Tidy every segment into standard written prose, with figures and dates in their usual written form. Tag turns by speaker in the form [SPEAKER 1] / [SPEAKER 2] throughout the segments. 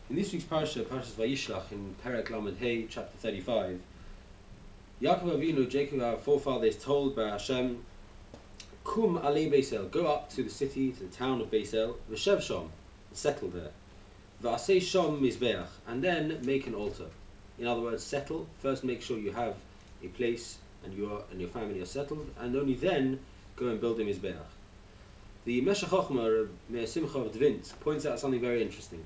[SPEAKER 1] In this week's parasha, Parashas Vayishlach, in Perek Lamed Hey, chapter 35, Yaakov Avinu, Jacob our forefather, is told by Hashem, Kum alei Beisel, go up to the city, to the town of Beisel, v'shev sham, settle there, v'asei sham mizbeach, and then make an altar. In other words, settle. First, make sure you have a place and your family are settled, and only then go and build a mizbeach. The Meshech Chochmah, Meir Simcha of Dvint, points out something very interesting.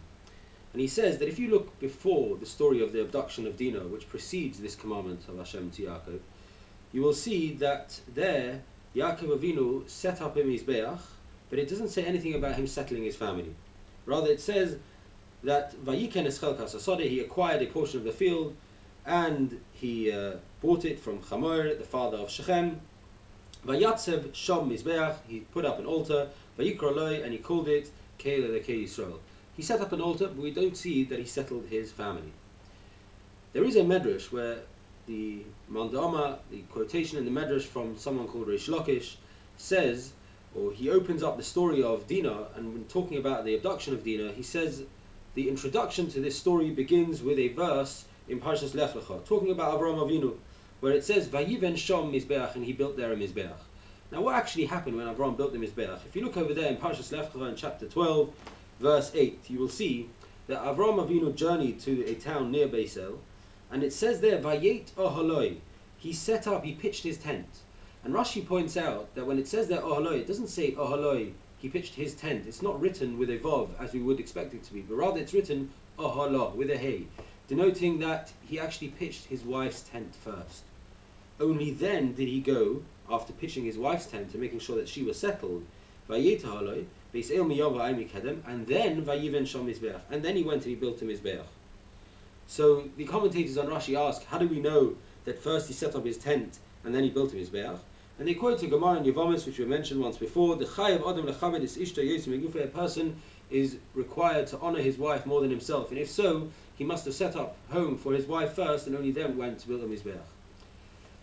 [SPEAKER 1] And he says that if you look before the story of the abduction of Dinah, which precedes this commandment of Hashem to Yaakov, you will see that there Yaakov Avinu set up a mizbeach, but it doesn't say anything about him settling his family. Rather, it says that Vayiken es chelkas hasodeh, he acquired a portion of the field, and he bought it from Chamor, the father of Shechem. Vayatzev sham mizbeach, he put up an altar. Vayikra loi, and he called it Keil Elokei Yisrael. He set up an altar, but we don't see that he settled his family. There is a medrash where the Mandama, the quotation in the medrash from someone called Reish Lakish, says, or he opens up the story of Dinah, and when talking about the abduction of Dinah, he says the introduction to this story begins with a verse in Parashas Lech Lecha, talking about Avraham Avinu, where it says, Vayiven sham mizbeach, and he built there a mizbeach. Now, what actually happened when Avraham built the mizbeach? If you look over there in Parashas Lech Lecha in chapter 12, verse 8, you will see that Avraham Avinu journeyed to a town near Beisel, and it says there, Vayet oholoi, he set up, he pitched his tent. And Rashi points out that when it says there oholoi, it doesn't say oholoi, he pitched his tent. It's not written with a vav as we would expect it to be, but rather it's written oholo, with a hey, denoting that he actually pitched his wife's tent first. Only then did he go, after pitching his wife's tent and making sure that she was settled, Vayet oholoi, and then Vayiven sham mizbeach, and then he went and he built a mizbeach. So the commentators on Rashi ask, how do we know that first he set up his tent and then he built a mizbeach? And they quote a Gemara in Yevamis, which we mentioned once before, the chayav adam lechaved is ishta yosim megufei, a person is required to honor his wife more than himself, and if so, he must have set up home for his wife first and only then went to build a mizbeach.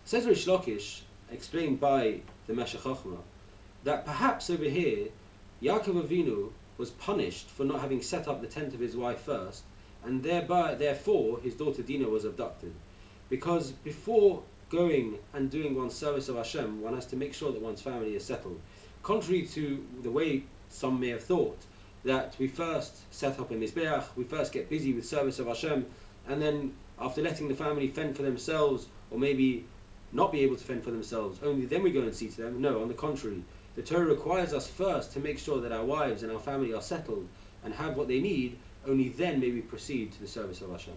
[SPEAKER 1] Says Reish Lakish, explained by the Meshech Chochmah, that perhaps over here Yaakov Avinu was punished for not having set up the tent of his wife first, and therefore his daughter Dinah was abducted. Because before going and doing one's service of Hashem, one has to make sure that one's family is settled. Contrary to the way some may have thought, that we first set up a mizbeach, we first get busy with service of Hashem, and then after letting the family fend for themselves, or maybe not be able to fend for themselves, only then we go and see to them. No, on the contrary. The Torah requires us first to make sure that our wives and our family are settled and have what they need, only then may we proceed to the service of Hashem.